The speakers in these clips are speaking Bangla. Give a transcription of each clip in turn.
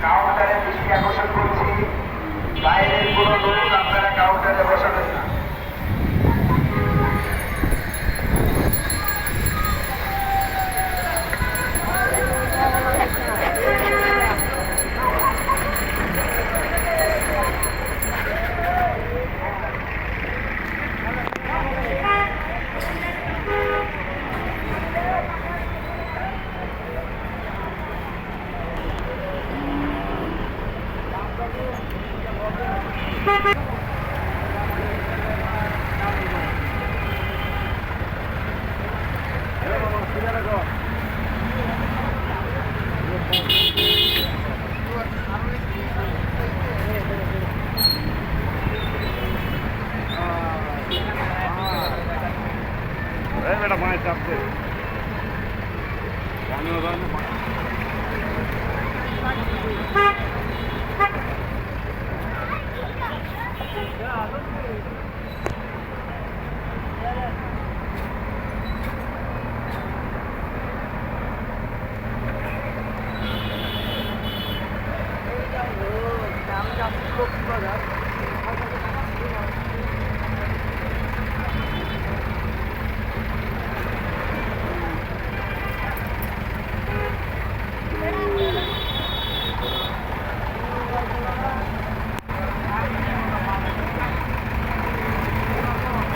কাউন্টারে দৃষ্টি আকর্ষণ করছি, বাইরের কোনো লোক আপনারা কাউন্টারে বসাবেন না। বেটা মায়ের চাপছে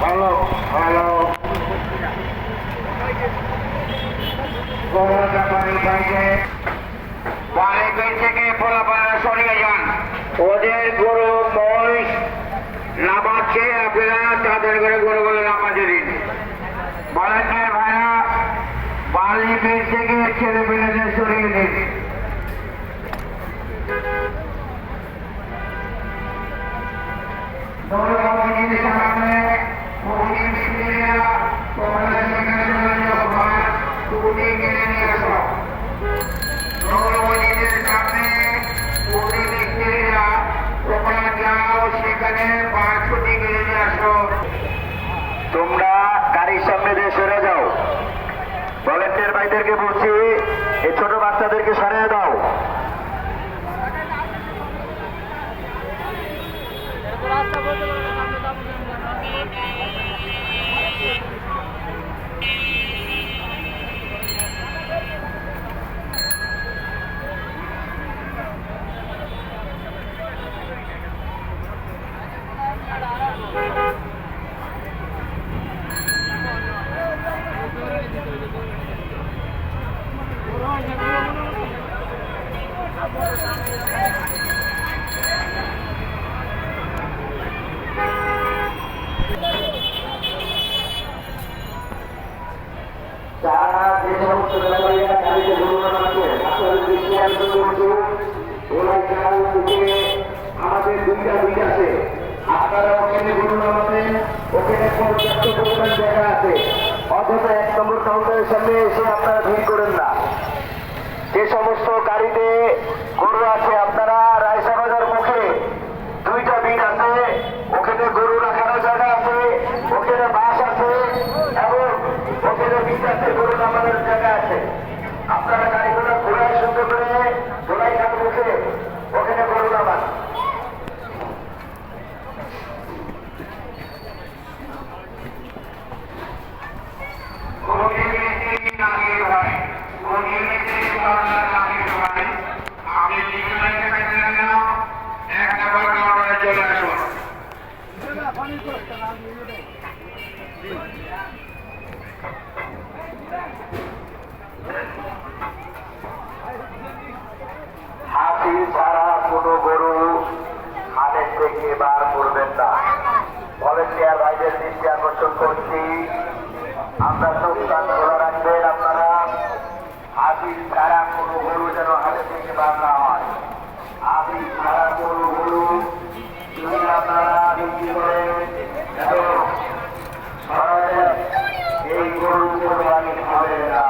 হ্যালো হ্যালো বাড়ি থেকে পোলাপাড়া সরিয়ে যান। ওদের গরু মহিষ নামাচ্ছে, আপনারা তাদের করে গরুগুলো নামাজে দিন। বলেন ভাইরা, বাড়ি থেকে ছেলে পেলেদের সরিয়ে দিন। তোমরা গাড়ির সামনে দিয়ে সরে যাও। ভলেন্টিয়ার ভাইদেরকে বলছি, এই ছোট বাচ্চাদেরকে সরিয়ে দাও। যারা যে সমস্ত ব্যাপারীরা গাড়িতে ঘটনা আছে, আপনাদের দৃষ্টি আকর্ষণ করছি, ওরা গ্রাম থেকে আমাদের দুইটা দিক আছে। আপনারা ওখানে ঘটনা আছেন, ওখানে পর্যাপ্ত পরিমাণ জায়গা আছে, অথচ 1 নম্বর কাউন্টারের সামনে এসে আপনারা ভিড় করেন না। যে সমস্ত গাড়িতে গরু আছে, আপনারা রায়সা বাজার মুখে দুইটা বিট আছে, ওখানে গরু রাখারও জায়গা আছে, ওখানে বাস আছে এবং ওখানে বিট আছে, গরু নামানোর জায়গা আছে। আপনারা গাড়িগুলো ঘোরায় সুন্দর করে ঘোরাই খান মুখে ওখানে গরু নামান। হাতি ছাড়া কোনো গরু হাটের থেকে বার করবেন না। ভলেন্টিয়ার ভাইদের দৃষ্টি আকর্ষণ করছি, আমরা চোখ কান খোলা রাখবেন। আপনারা হাতি ছাড়া কোনো গরু যেন হাটের থেকে বার না হয়। হাতি ছাড়া কোনো গরু যদি আপনারা বিক্রি করেন এবং এই গরু কোরবানি হবে না।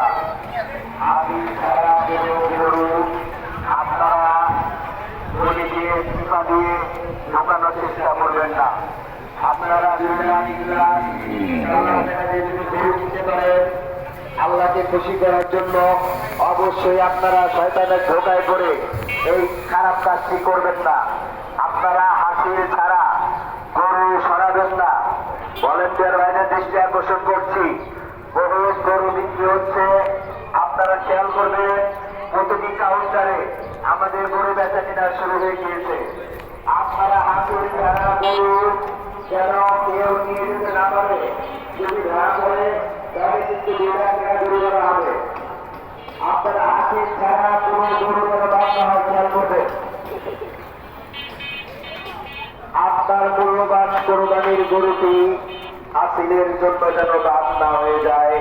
হাতি ছাড়া কোনো গরু আপনারা গলি দিয়ে টিপা দিয়ে ঢোকানোর চেষ্টা করবেন না। আপনারা আল্লাহকে খুশি করার জন্য অবশ্যই আপনারা শয়তানের ধোকায় পড়ে এই খারাপ কাজটি করবেন না। আপনারা হাসিল ছাড়া গরু সরাবেন না। ভলেন্টিয়ার ভাইদের দৃষ্টি আকর্ষণ করছি, বহু গরু বিক্রি হচ্ছে, আপনারা খেয়াল করবেন। প্রতিটি কাউন্টারে আমাদের গরু বেচা কেনা শুরু হয়ে গিয়েছে। আপনারা হাসিল ছাড়া গরু যেন কেউ নিয়ে যেতে না পারে, যদি ধরা পড়ে তবে কিন্তু 2 লাখ টাকা জরিমানা হবে। আপনারা হাসিল ছাড়া কোনো গরু যেন বাদ না হয় খেয়াল করবেন। আপনার মূল্যবান কোরবানির গরুটি হাসিলের জন্য যেন বাদ না হয়ে যায়,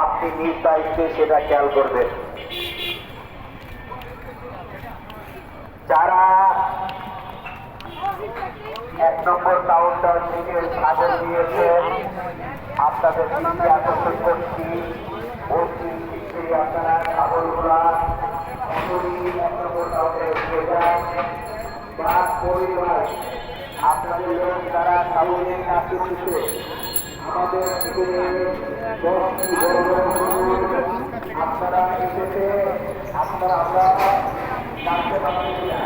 আপনি নিজ দায়িত্বে সেটা খেয়াল করবেন। যারা 1 নম্বর কাউন্টার থেকে ছাগল দিয়েছেন, আপনাদের দৃষ্টি আকর্ষণ করছি, অতি শীঘ্রই আপনারা ছাগলগুলা 1 নম্বর কাউন্টারে দিয়ে যান। পরিবার আপনাদের লোক যারা ছাগলের কাজ করছে, আমাদের আপনারা এসেছে, আপনারা আমরা জানতে পারছি না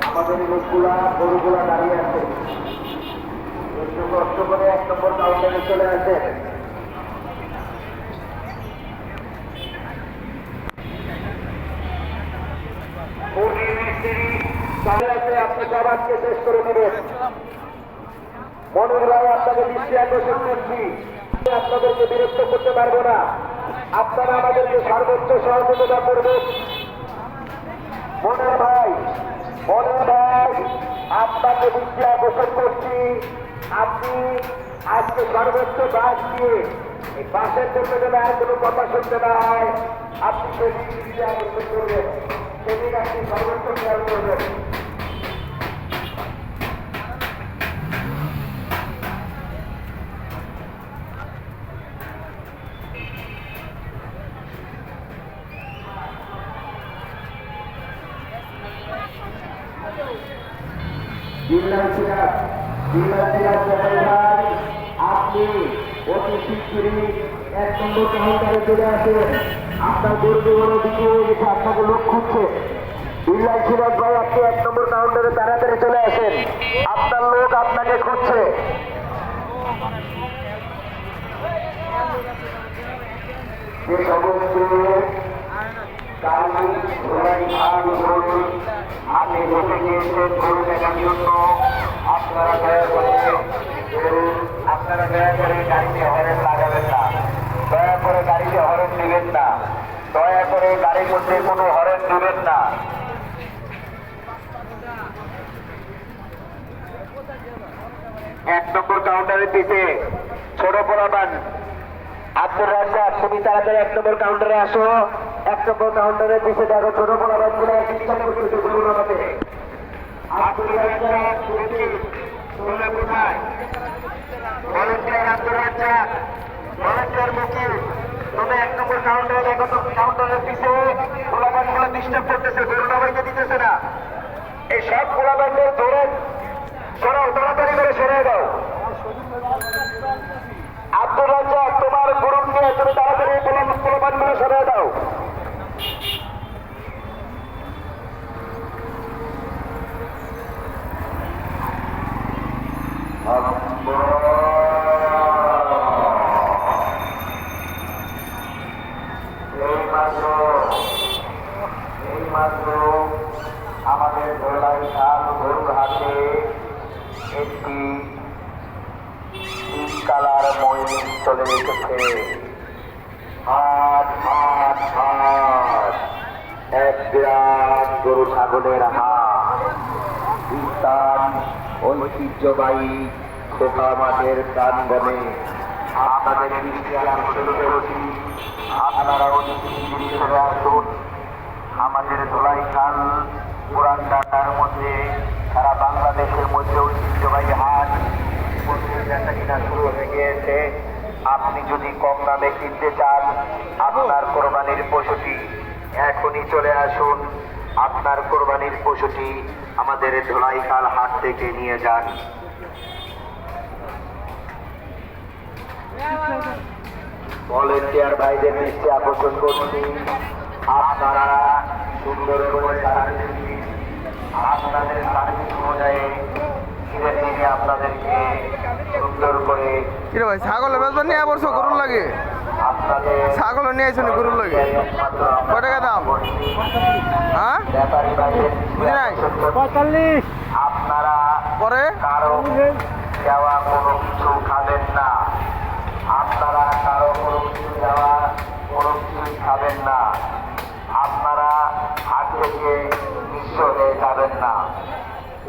আমাদের লোকগুলা গরুগুলা দাঁড়িয়ে আছে, একটু কষ্ট করে 1 নম্বর কাউন্টারে চলে আসে। আপনি সবাইকে শেষ করে দেবেন। মনির ভাই, আপনাকে দৃষ্টি আকর্ষণ করছি, আপনাদেরকে বিরক্ত করতে পারবো না। আপনারা আমাদেরকে সর্বোচ্চ সহযোগিতা করবেন। মনির ভাই, আপনাকে দৃষ্টি আকর্ষণ করছি, আপনি আজকে সর্বোচ্চ বাস দিয়ে এই বাসের জন্য যেন আর কোনো কথা শুনতে না হয়, আপনি সেদিন দৃষ্টি আকর্ষণ করবেন, সেদিন আপনি সর্বোচ্চ খেয়াল করবেন। আপনি অতি শীঘ্রই 1 নম্বর কাউন্টারে চলে আসেন। আপনার গরু বিক্রি হয়ে গেছে, আপনাকে লোক খুঁজছে। বিল্লাল সিরাজ ভাই, আপনি 1 নম্বর কাউন্টারে তাড়াতাড়ি চলে আসেন, আপনার লোক আপনাকে খুঁজছে। যে সমস্ত আপনি বসে গিয়েছেন গরু দেখার জন্য, আপনারা দয়া করে গাড়িতে হরেন লাগাবেন না, দয়া করে গাড়িতে হরেন দিবেন না, দয়া করে গাড়ির মধ্যে কোনো হরেন দিবেন না। এক নম্বর কাউন্টারের পিছে ছোট পোলাপান আব্দুর রাজ্জাক, তুমি তাড়াতাড়ি 1 নম্বর কাউন্টারে আসো। 1 নম্বর কাউন্টারের পিছে দেখো ছোট পোলাপান গুলো চিন্তা করতেছে গরু নামাতে। আব্দুর রাজ্জাক কোথায়? ভলেন্টিয়ার আব্দুর রাজ্জাক, ভলেন্টিয়ার মুকিল, তুমি 1 নম্বর কাউন্টারে দেখো তো, কাউন্টারের পিছে পোলাপান গুলো ডিস্টার্ব করতেছে, গরু নামাইতে দিতেছে না। এই সব পোলাপানদের ধরে সরাও, তাড়াতাড়ি করে সরাই দাও। আব্দুর রাজ্জাক, তোমার গরু নিয়ে তুমি তাড়াতাড়ি পোলাপান গুলো সরাই দাও। এইমাত্র আমাদের ধলাই খাল গরুর হাতে একটি 3 কালার ময়ূর চলে এসেছে। হাট হাট হাট, এক বিরাট গরু ছাগলের হাট। বিস্তার ঐতিহ্যবাহী খোকা মাঠের প্রাঙ্গণে আপনাদের দৃষ্টি আকর্ষণ করছি, আপনারা চলে আসুন। আমাদের ধলাই খাল পুরান ঢাকার মধ্যে সারা বাংলাদেশের মধ্যে ঐতিহ্যবাহী হাট বেচা কিনা শুরু হয়ে গিয়েছে। আপনি যদি কম দামে কিনতে চান আপনার কোরবানির পশুটি, এখনই চলে আসুন। আপনার কোরবানির পশুটি আমাদের ধলাইখাল হাট থেকে নিয়ে যান। ভলেন্টিয়ার ভাইদের দৃষ্টি আকর্ষণ করছি, আপনারা সুন্দর করে আপনাদের সার্ভিস অনুযায়ী ঈদের দিনে আপনাদেরকে সুন্দর করে কিরে ভাই ছাগলের বেচবার নিয়ে বলছো গরুর লাগে আপনাদের ছাগল নিয়ে আইছো গরুর লাগে কয় টাকা দাম হ্যাঁ ব্যাপারী ভাইদের বুঝি নাই 45 আপনারা পরে কারো দেওয়া কোনো কিছু খাবেন না, আপনারা কারো কোনো কিছু দেওয়া কোনো কিছুই খাবেন না, আপনারা হাত থেকে নিঃস্ব হয়ে যাবেন না।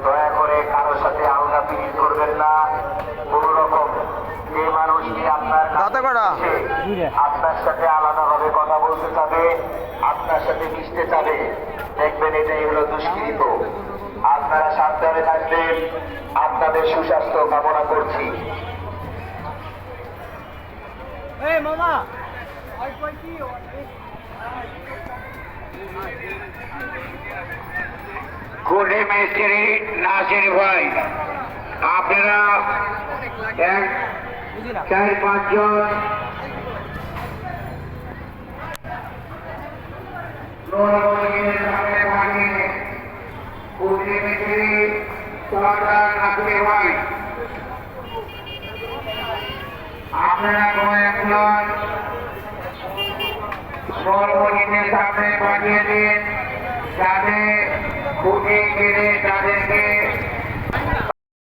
দয়া করে কারোর সাথে আলগা পিড়ি করবেন না। কোন রকম যে মানুষটি আপনার রাতে কটা? আপনার সাথে আলাদাভাবে কথা বলতে চাবে, আপনার সাথে মিশতে চাবে, দেখবেন এটাই হলো দুষ্কৃত। আপনারা সাবধানে থাকবেন, আপনাদের সুস্বাস্থ্য কামনা করছি। এই মামা কোর্টে ম্যাজিস্ট্রেট নাসির ভাই, আপনারা 4-5 জন আপনারা কয়েকজন সর্বজনীনের সামনে বানিয়ে দিন, যাতে খুঁটি গেড়ে তাদেরকে